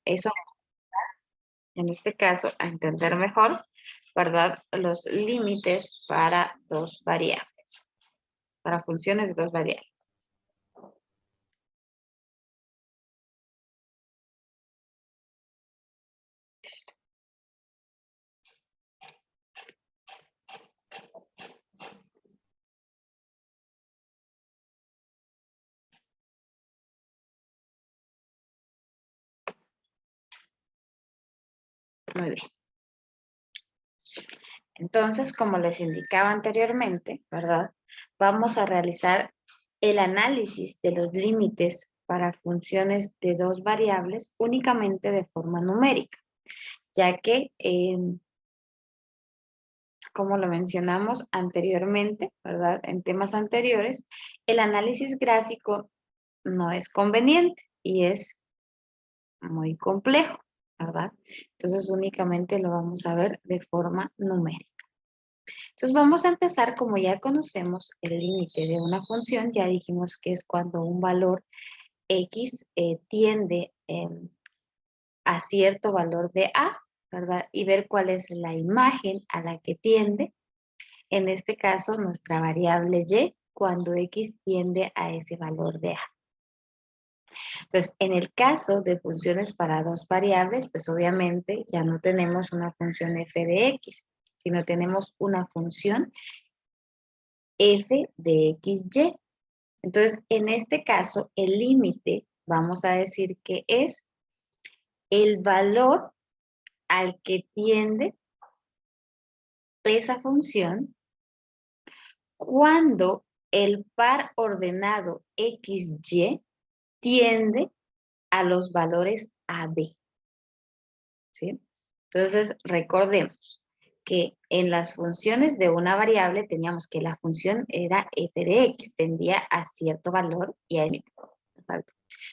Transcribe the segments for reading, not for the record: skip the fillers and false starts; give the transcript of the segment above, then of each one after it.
eso en este caso, a entender mejor, ¿verdad? Los límites para dos variables, para funciones de dos variables. Muy bien. Entonces, como les indicaba anteriormente, ¿verdad? Vamos a realizar el análisis de los límites para funciones de dos variables únicamente de forma numérica, ya que, como lo mencionamos anteriormente, ¿verdad? En temas anteriores, el análisis gráfico no es conveniente y es muy complejo, ¿verdad? Entonces, únicamente lo vamos a ver de forma numérica. Entonces vamos a empezar, como ya conocemos el límite de una función, ya dijimos que es cuando un valor X tiende a cierto valor de A, ¿verdad? Y ver cuál es la imagen a la que tiende. En este caso, nuestra variable Y, cuando X tiende a ese valor de A. Entonces, en el caso de funciones para dos variables, pues obviamente ya no tenemos una función f de X, sino tenemos una función f de XY. Entonces, en este caso, el límite, vamos a decir que es el valor al que tiende esa función cuando el par ordenado XY tiende a los valores AB. ¿Sí? Entonces, recordemos que en las funciones de una variable teníamos que la función era f de x, tendía a cierto valor y a límite.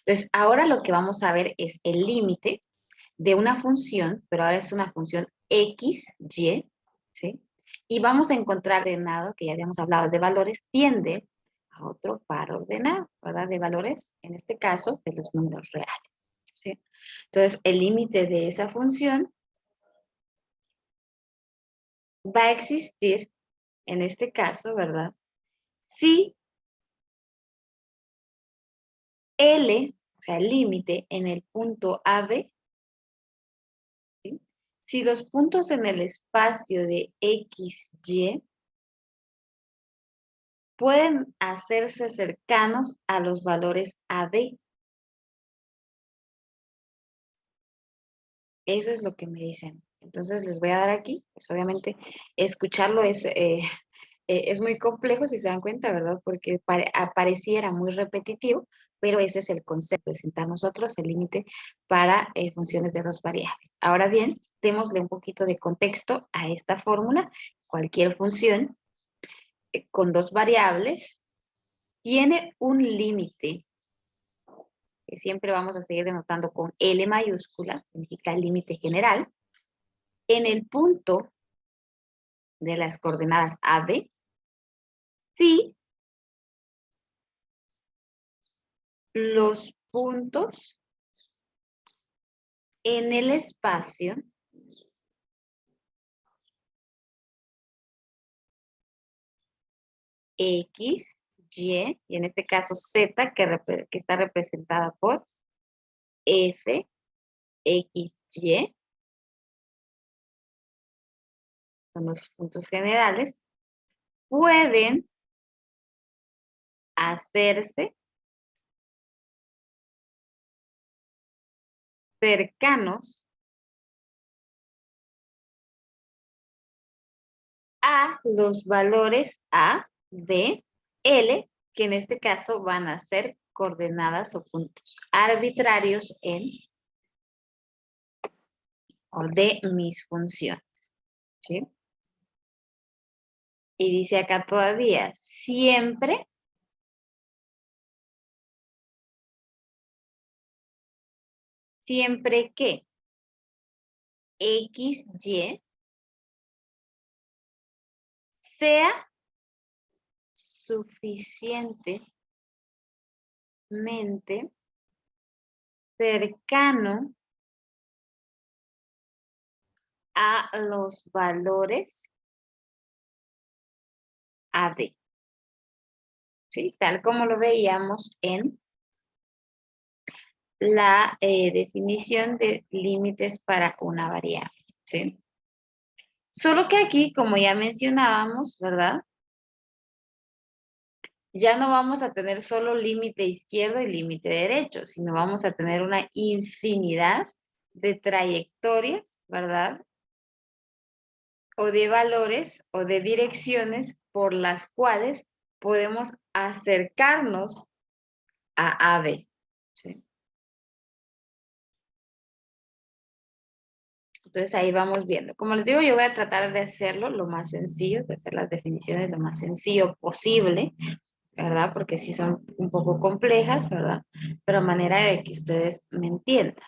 Entonces, ahora lo que vamos a ver es el límite de una función, pero ahora es una función x, y, ¿sí? Y vamos a encontrar ordenado, que ya habíamos hablado de valores, tiende a otro par ordenado, ¿verdad? De valores, en este caso, de los números reales, ¿sí? Entonces, el límite de esa función va a existir, en este caso, ¿verdad? Si L, o sea, el límite en el punto AB, ¿sí? Si los puntos en el espacio de X, Y pueden hacerse cercanos a los valores AB. Eso es lo que me dicen. Entonces les voy a dar aquí, pues obviamente escucharlo es muy complejo si se dan cuenta, ¿verdad? Porque pareciera muy repetitivo, pero ese es el concepto, presentar nosotros el límite para funciones de dos variables. Ahora bien, démosle un poquito de contexto a esta fórmula. Cualquier función con dos variables tiene un límite que siempre vamos a seguir denotando con L mayúscula, significa el límite general, en el punto de las coordenadas AB, si los puntos en el espacio X, Y, y en este caso Z, que está representada por F, X, Y, son los puntos generales, pueden hacerse cercanos a los valores A, B, L, que en este caso van a ser coordenadas o puntos arbitrarios en o de mis funciones. ¿Sí? Y dice acá todavía, siempre que X, Y sea suficientemente cercano a los valores AD. ¿Sí? Tal como lo veíamos en la definición de límites para una variable. ¿Sí? Solo que aquí, como ya mencionábamos, ¿verdad? Ya no vamos a tener solo límite izquierdo y límite derecho, sino vamos a tener una infinidad de trayectorias, ¿verdad? O de valores o de direcciones por las cuales podemos acercarnos a AB. ¿Sí? Entonces ahí vamos viendo. Como les digo, yo voy a tratar de hacerlo lo más sencillo, de hacer las definiciones lo más sencillo posible, ¿verdad? Porque sí son un poco complejas, ¿verdad? Pero a manera de que ustedes me entiendan.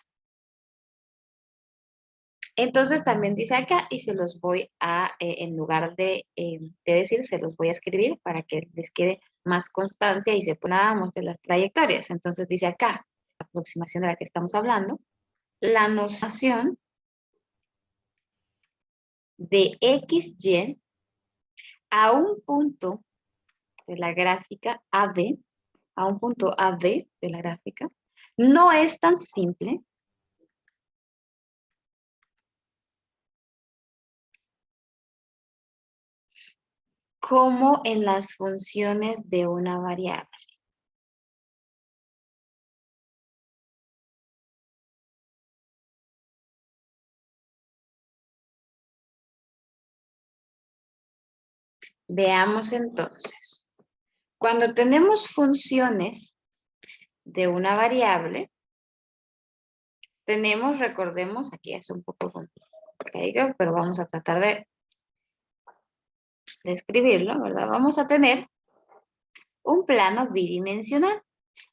Entonces también dice acá y se los voy a, en lugar de decir, se los voy a escribir para que les quede más constancia y se ponamos de las trayectorias. Entonces dice acá, la aproximación de la que estamos hablando, la noción de XY a un punto de la gráfica AB, a un punto AB de la gráfica, no es tan simple como en las funciones de una variable. Veamos entonces. Cuando tenemos funciones de una variable, tenemos, recordemos, aquí es un poco complicado, pero vamos a tratar de escribirlo, ¿verdad? Vamos a tener un plano bidimensional.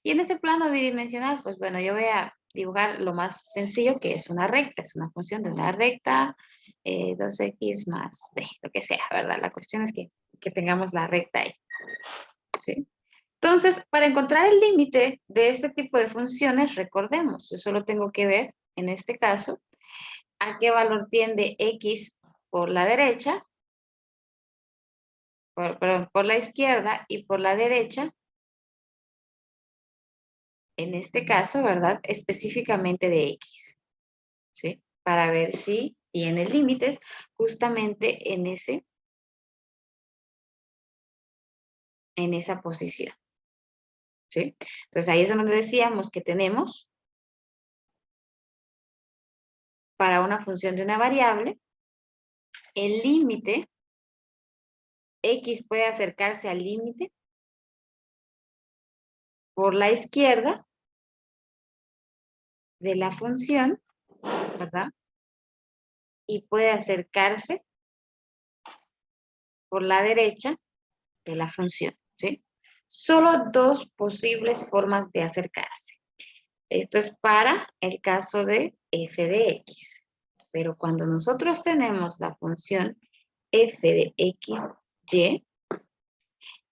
Y en ese plano bidimensional, pues bueno, yo voy a dibujar lo más sencillo que es una recta, es una función de una recta, 2x más b, lo que sea, ¿verdad? La cuestión es que tengamos la recta ahí, ¿sí? Entonces, para encontrar el límite de este tipo de funciones, recordemos, yo solo tengo que ver, en este caso, a qué valor tiende x por la derecha, perdón, por la izquierda y por la derecha, en este caso, ¿verdad? Específicamente de x, ¿sí? Para ver si tiene límites justamente en esa posición, ¿sí? Entonces ahí es donde decíamos que tenemos para una función de una variable, el límite, x puede acercarse al límite por la izquierda de la función, ¿verdad? Y puede acercarse por la derecha de la función, ¿sí? Solo dos posibles formas de acercarse. Esto es para el caso de f de x. Pero cuando nosotros tenemos la función f de xy,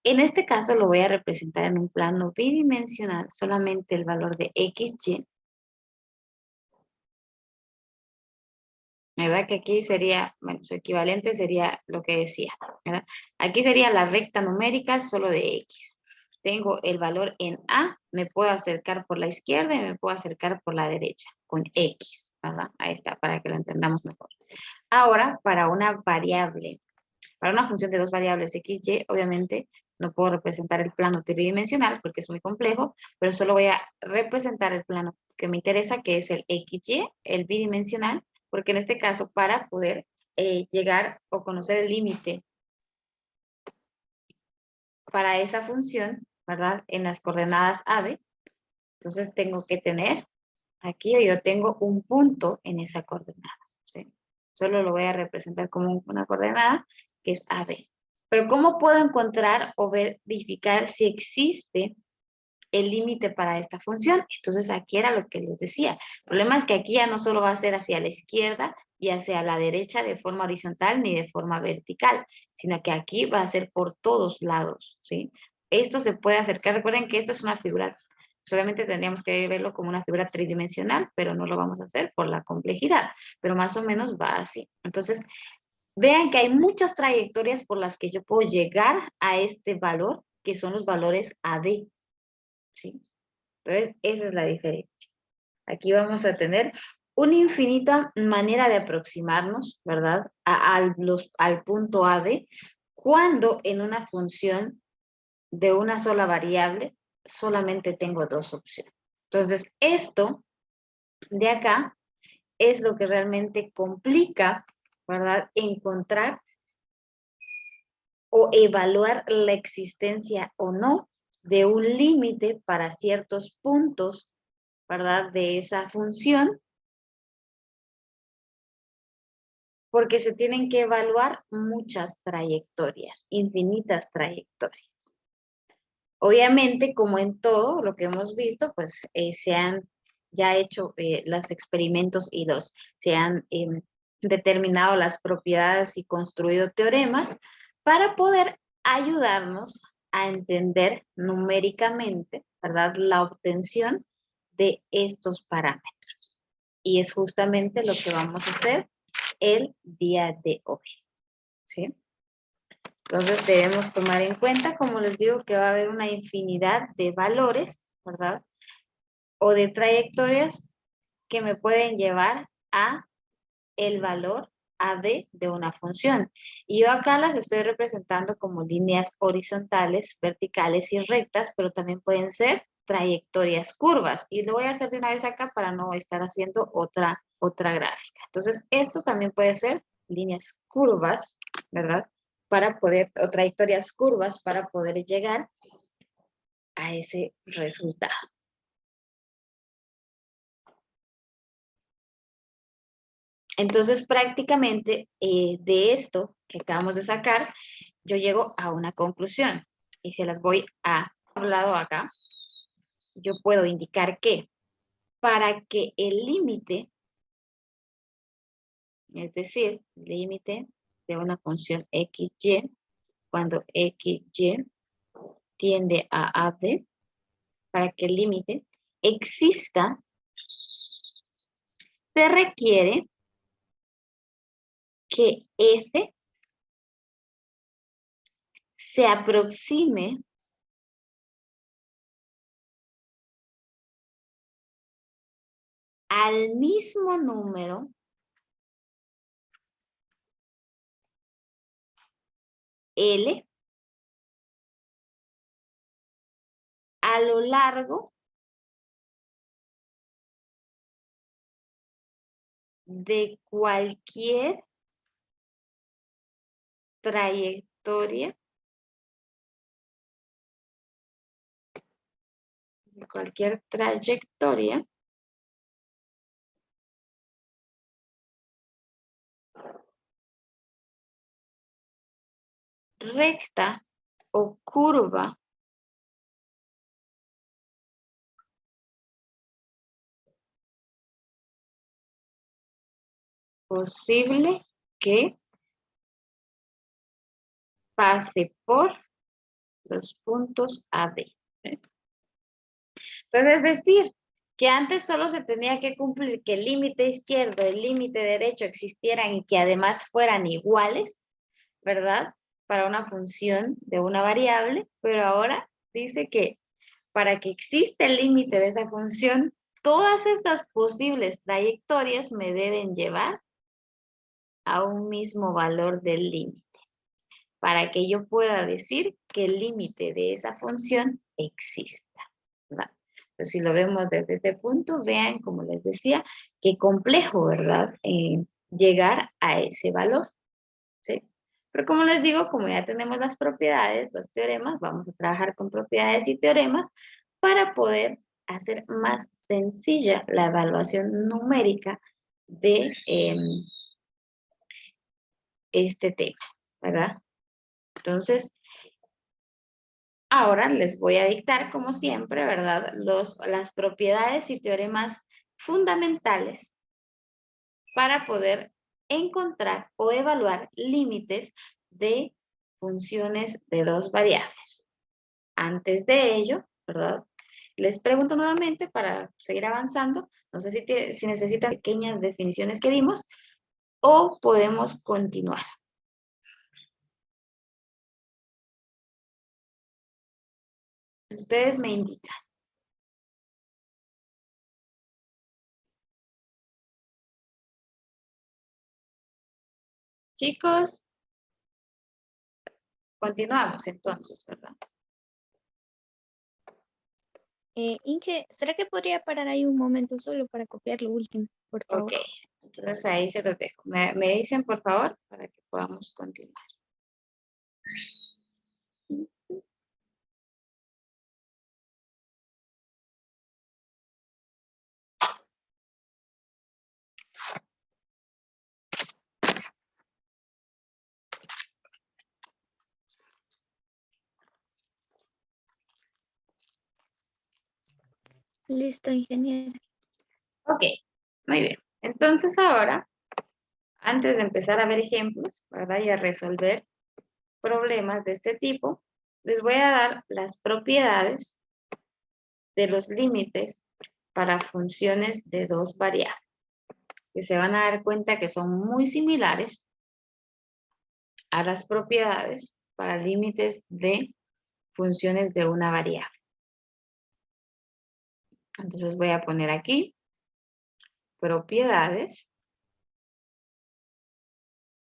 en este caso lo voy a representar en un plano bidimensional, solamente el valor de xy, ¿verdad? Que aquí sería, bueno, su equivalente sería lo que decía, ¿verdad? Aquí sería la recta numérica solo de x. Tengo el valor en A, me puedo acercar por la izquierda y me puedo acercar por la derecha, con x, ¿verdad? Ahí está, para que lo entendamos mejor. Ahora, para una variable, para una función de dos variables x, y, obviamente, no puedo representar el plano tridimensional porque es muy complejo, pero solo voy a representar el plano que me interesa, que es el xy, el bidimensional, porque en este caso, para poder llegar o conocer el límite para esa función, ¿verdad? En las coordenadas AB, entonces tengo que tener, aquí yo tengo un punto en esa coordenada, ¿sí? Solo lo voy a representar como una coordenada que es AB. Pero ¿cómo puedo encontrar o verificar si existe el límite para esta función? Entonces aquí era lo que les decía. El problema es que aquí ya no solo va a ser hacia la izquierda y hacia la derecha de forma horizontal ni de forma vertical, sino que aquí va a ser por todos lados, ¿sí? Esto se puede acercar, recuerden que esto es una figura Solamente tendríamos que verlo como una figura tridimensional, pero no lo vamos a hacer por la complejidad, pero más o menos va así. Entonces, vean que hay muchas trayectorias por las que yo puedo llegar a este valor, que son los valores AD, ¿sí? Entonces, esa es la diferencia. Aquí vamos a tener una infinita manera de aproximarnos, ¿verdad? Al punto AD, cuando en una función de una sola variable solamente tengo dos opciones. Entonces, esto de acá es lo que realmente complica, ¿verdad? Encontrar o evaluar la existencia o no de un límite para ciertos puntos, ¿verdad? De esa función, porque se tienen que evaluar muchas trayectorias, infinitas trayectorias. Obviamente, como en todo lo que hemos visto, pues se han ya hecho los experimentos y se han determinado las propiedades y construido teoremas para poder ayudarnos a entender numéricamente, ¿verdad?, la obtención de estos parámetros. Y es justamente lo que vamos a hacer el día de hoy, ¿sí? Entonces debemos tomar en cuenta, como les digo, que va a haber una infinidad de valores, ¿verdad? O de trayectorias que me pueden llevar a el valor AD de una función. Y yo acá las estoy representando como líneas horizontales, verticales y rectas, pero también pueden ser trayectorias curvas. Y lo voy a hacer de una vez acá para no estar haciendo otra gráfica. Entonces, esto también puede ser líneas curvas, ¿verdad? Para poder, o trayectorias curvas para poder llegar a ese resultado. Entonces, prácticamente de esto que acabamos de sacar, yo llego a una conclusión. Y se las voy a hablar acá. Yo puedo indicar que para que el límite, es decir, límite de una función xy, cuando xy tiende a AD, para que el límite exista, se requiere que f se aproxime al mismo número L a lo largo de cualquier trayectoria, recta o curva posible que pase por los puntos A, B. Entonces, es decir, que antes solo se tenía que cumplir que el límite izquierdo y el límite derecho existieran y que además fueran iguales, ¿verdad? Para una función de una variable, pero ahora dice que para que exista el límite de esa función, todas estas posibles trayectorias me deben llevar a un mismo valor del límite, para que yo pueda decir que el límite de esa función exista, ¿verdad? Entonces, si lo vemos desde este punto, vean, como les decía, qué complejo, ¿verdad? Llegar a ese valor, ¿sí? Pero como les digo, como ya tenemos las propiedades, los teoremas, vamos a trabajar con propiedades y teoremas para poder hacer más sencilla la evaluación numérica de este tema, ¿verdad? Entonces, ahora les voy a dictar, como siempre, ¿verdad? Las propiedades y teoremas fundamentales para poder encontrar o evaluar límites de funciones de dos variables. Antes de ello, ¿verdad? Les pregunto nuevamente para seguir avanzando. No sé si necesitan pequeñas definiciones que dimos o podemos continuar. Ustedes me indican. Chicos, continuamos entonces, ¿verdad? Inge, ¿será que podría parar ahí un momento solo para copiar lo último, por favor? Ok, entonces ahí se los dejo. Me dicen, por favor, para que podamos continuar. Listo, ingeniera. Ok, muy bien. Entonces ahora, antes de empezar a ver ejemplos, ¿verdad? Y a resolver problemas de este tipo, les voy a dar las propiedades de los límites para funciones de dos variables, que se van a dar cuenta que son muy similares a las propiedades para límites de funciones de una variable. Entonces voy a poner aquí propiedades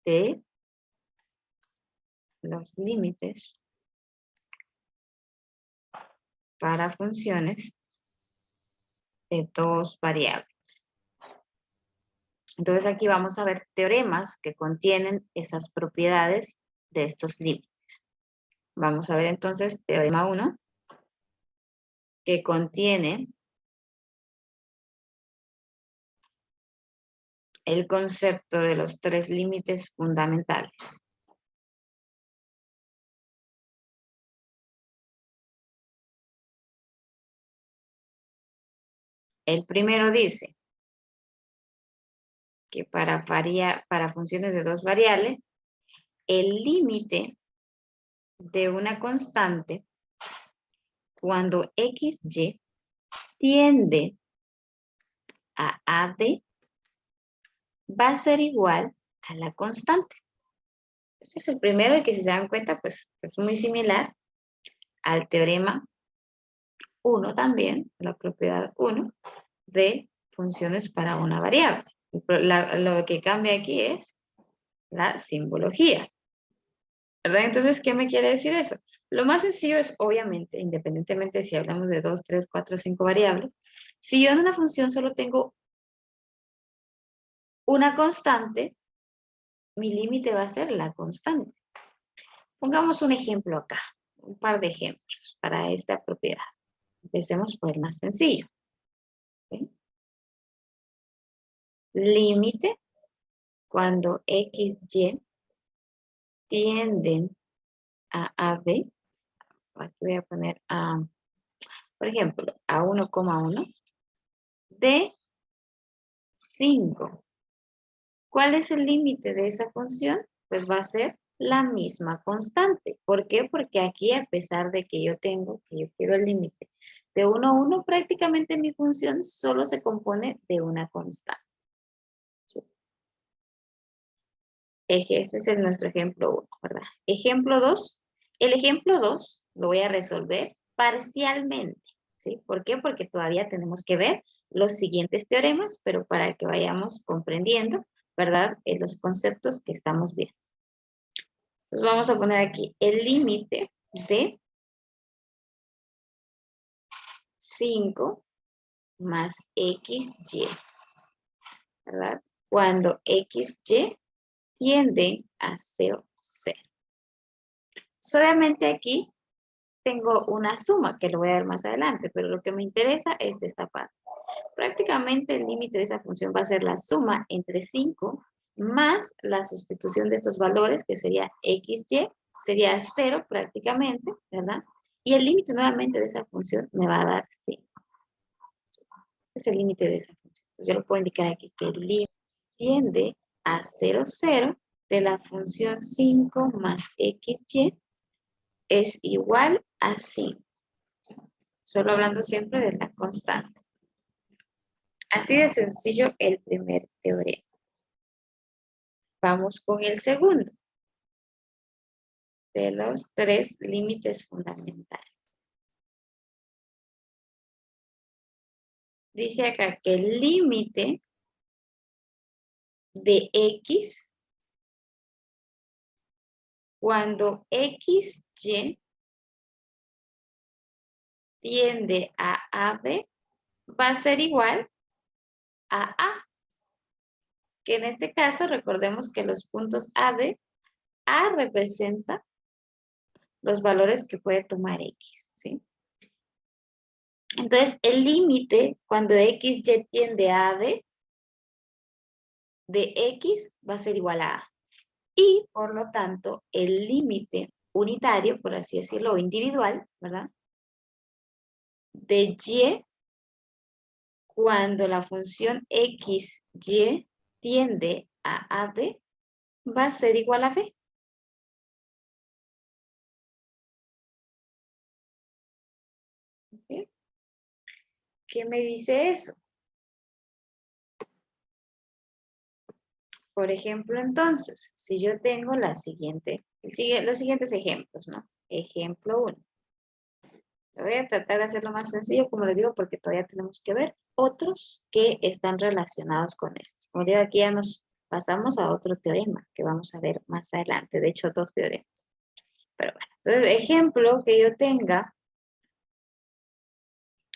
de los límites para funciones de dos variables. Entonces aquí vamos a ver teoremas que contienen esas propiedades de estos límites. Vamos a ver entonces teorema 1, que contiene el concepto de los tres límites fundamentales. El primero dice que para funciones de dos variables, el límite de una constante cuando XY tiende a AB va a ser igual a la constante. Este es el primero y que si se dan cuenta, pues es muy similar al teorema 1 también, la propiedad 1 de funciones para una variable. Lo que cambia aquí es la simbología, ¿verdad? Entonces, ¿qué me quiere decir eso? Lo más sencillo es, obviamente, independientemente de si hablamos de 2, 3, 4, 5 variables, si yo en una función solo tengo una constante, mi límite va a ser la constante. Pongamos un ejemplo acá, un par de ejemplos para esta propiedad. Empecemos por el más sencillo. ¿Okay? Límite cuando XY tienden a AB. Aquí voy a poner por ejemplo, a 1,1 de 5. ¿Cuál es el límite de esa función? Pues va a ser la misma constante. ¿Por qué? Porque aquí, a pesar de que yo quiero el límite de 1 a 1, prácticamente mi función solo se compone de una constante. ¿Sí? Este es nuestro ejemplo 1, ¿verdad? Ejemplo 2. El ejemplo 2 lo voy a resolver parcialmente. ¿Sí? ¿Por qué? Porque todavía tenemos que ver los siguientes teoremas, pero para que vayamos comprendiendo, ¿verdad? Los conceptos que estamos viendo. Entonces vamos a poner aquí el límite de 5 más XY, ¿verdad? Cuando XY tiende a 0, 0. Obviamente aquí tengo una suma que lo voy a ver más adelante, pero lo que me interesa es esta parte. Prácticamente el límite de esa función va a ser la suma entre 5 más la sustitución de estos valores, que sería XY, sería 0 prácticamente, ¿verdad? Y el límite nuevamente de esa función me va a dar 5. Es el límite de esa función. Entonces yo lo puedo indicar aquí que el límite tiende a 0, 0 de la función 5 más XY es igual a 5. Solo hablando siempre de la constante. Así de sencillo el primer teorema. Vamos con el segundo de los tres límites fundamentales. Dice acá que el límite de X cuando XY tiende a AB va a ser igual a A. Que en este caso recordemos que los puntos AB, A representa los valores que puede tomar X, ¿sí? Entonces, el límite cuando XY tiende a AB de X va a ser igual a A. Y, por lo tanto, el límite unitario, por así decirlo, o individual, ¿verdad? De Y cuando la función XY tiende a AB va a ser igual a B. ¿Sí? ¿Qué me dice eso? Por ejemplo, entonces, si yo tengo los siguientes ejemplos, ¿no? Ejemplo 1. Voy a tratar de hacerlo más sencillo, como les digo, porque todavía tenemos que ver otros que están relacionados con esto. Como digo, aquí ya nos pasamos a otro teorema que vamos a ver más adelante. De hecho, dos teoremas. Pero bueno, entonces, ejemplo que yo tenga,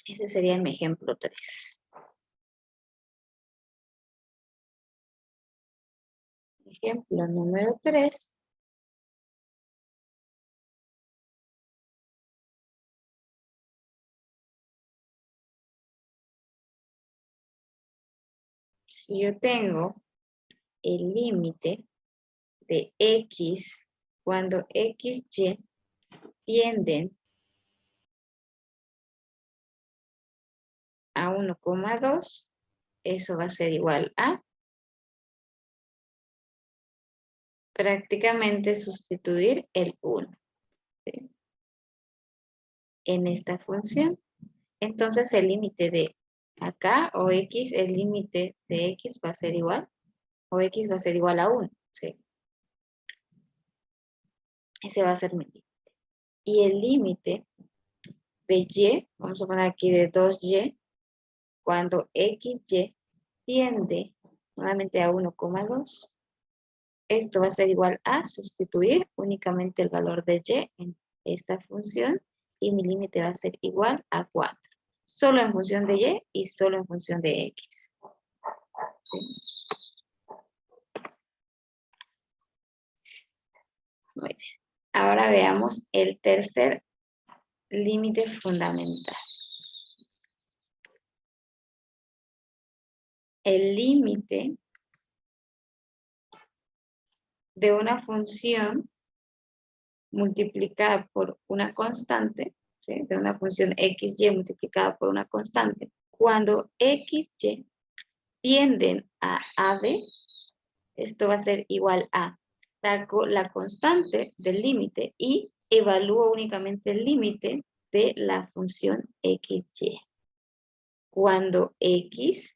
ese sería mi ejemplo 3. Ejemplo número 3. Si yo tengo el límite de X cuando XY tienden a 1,2, eso va a ser igual a prácticamente sustituir el 1, ¿sí? En esta función. Entonces el límite de acá o X, el límite de X va a ser igual, o X va a ser igual a 1, ¿sí? Ese va a ser mi límite. Y el límite de Y, vamos a poner aquí de 2Y, cuando XY tiende nuevamente a 1,2, esto va a ser igual a sustituir únicamente el valor de Y en esta función y mi límite va a ser igual a 4. Solo en función de Y y solo en función de X. ¿Sí? Muy bien. Ahora veamos el tercer límite fundamental. El límite de una función multiplicada por una constante, ¿sí? De una función XY multiplicada por una constante, cuando XY tienden a AB, esto va a ser igual a, saco la constante del límite y evalúo únicamente el límite de la función XY. Cuando XY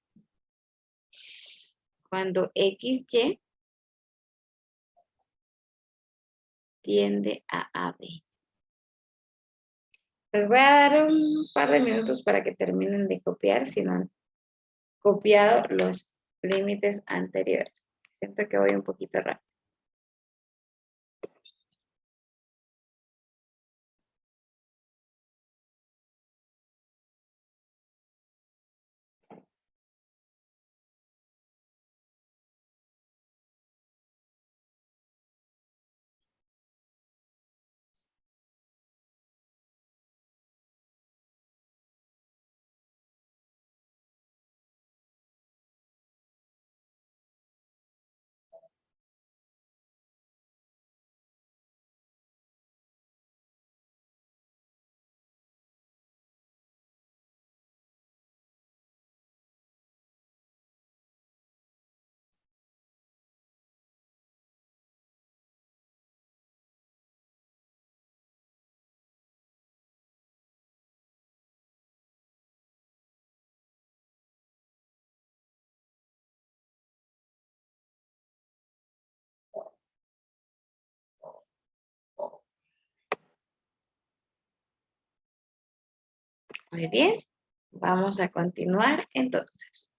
tiende a AB. Les voy a dar un par de minutos para que terminen de copiar si no han copiado los límites anteriores. Siento que voy un poquito rápido. Muy bien. Vamos a continuar entonces.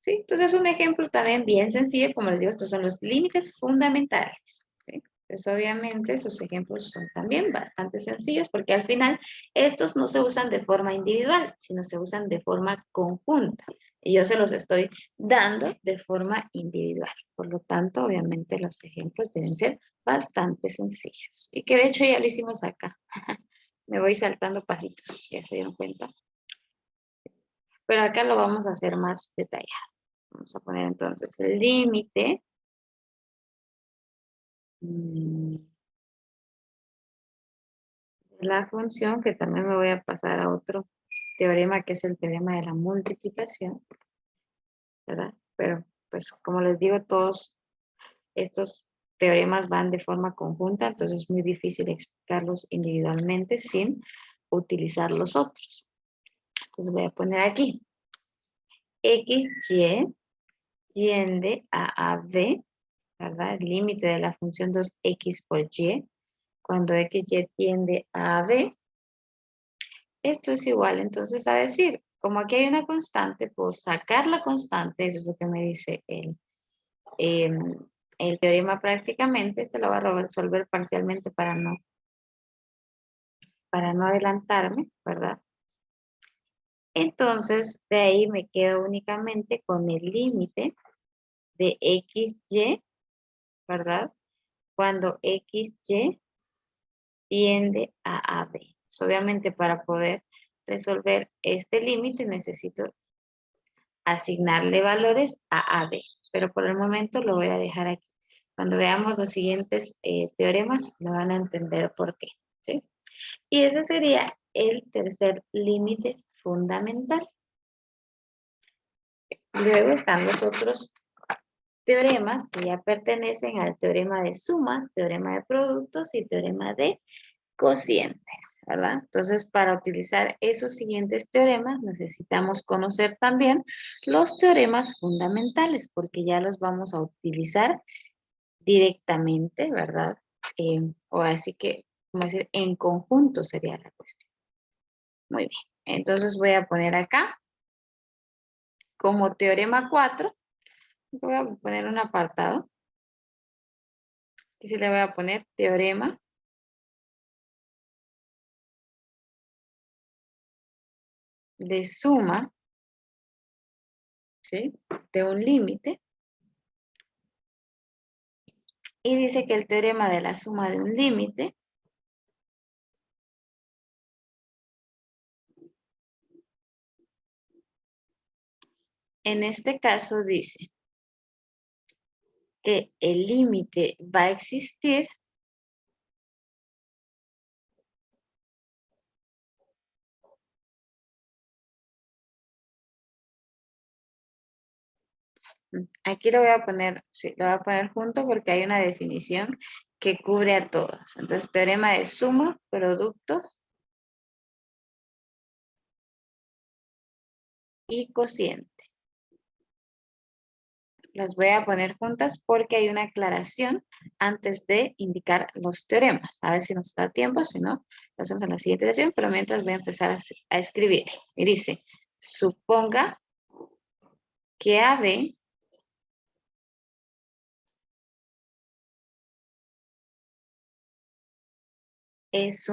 ¿Sí? Entonces un ejemplo también bien sencillo, como les digo, estos son los límites fundamentales. ¿Sí? Pues obviamente esos ejemplos son también bastante sencillos porque al final estos no se usan de forma individual, sino se usan de forma conjunta. Y yo se los estoy dando de forma individual. Por lo tanto, obviamente los ejemplos deben ser bastante sencillos. Y que de hecho ya lo hicimos acá. Me voy saltando pasitos, ya se dieron cuenta. Pero acá lo vamos a hacer más detallado. Vamos a poner entonces el límite. De la función, que también me voy a pasar a otro teorema, que es el teorema de la multiplicación, ¿verdad? Pero, pues, como les digo, todos estos teoremas van de forma conjunta, entonces es muy difícil explicarlos individualmente sin utilizar los otros. Entonces voy a poner aquí. XY tiende a AB, ¿verdad? El límite de la función 2x por y. Cuando XY tiende a AB, esto es igual entonces a decir, como aquí hay una constante, puedo sacar la constante, eso es lo que me dice el teorema prácticamente, este lo voy a resolver parcialmente para no adelantarme, ¿verdad? Entonces, de ahí me quedo únicamente con el límite de XY, ¿verdad? Cuando XY tiende a AB. Pues, obviamente, para poder resolver este límite necesito asignarle valores a AB, pero por el momento lo voy a dejar aquí. Cuando veamos los siguientes teoremas, me van a entender por qué, ¿sí? Y ese sería el tercer límite fundamental. Luego están los otros teoremas que ya pertenecen al teorema de suma, teorema de productos y teorema de cocientes, ¿verdad? Entonces, para utilizar esos siguientes teoremas, necesitamos conocer también los teoremas fundamentales, porque ya los vamos a utilizar directamente, ¿verdad? O así que, como decir, en conjunto sería la cuestión. Muy bien. Entonces, voy a poner acá, como teorema 4, voy a poner un apartado. Y si le voy a poner teorema de suma, ¿sí? De un límite. Y dice que el teorema de la suma de un límite en este caso dice que el límite va a existir aquí lo voy a poner, sí, lo voy a poner junto porque hay una definición que cubre a todos. Entonces, teorema de suma, productos y cociente. Las voy a poner juntas porque hay una aclaración antes de indicar los teoremas. A ver si nos da tiempo, si no, lo hacemos en la siguiente sesión, pero mientras voy a empezar a escribir. Y dice, suponga que AB es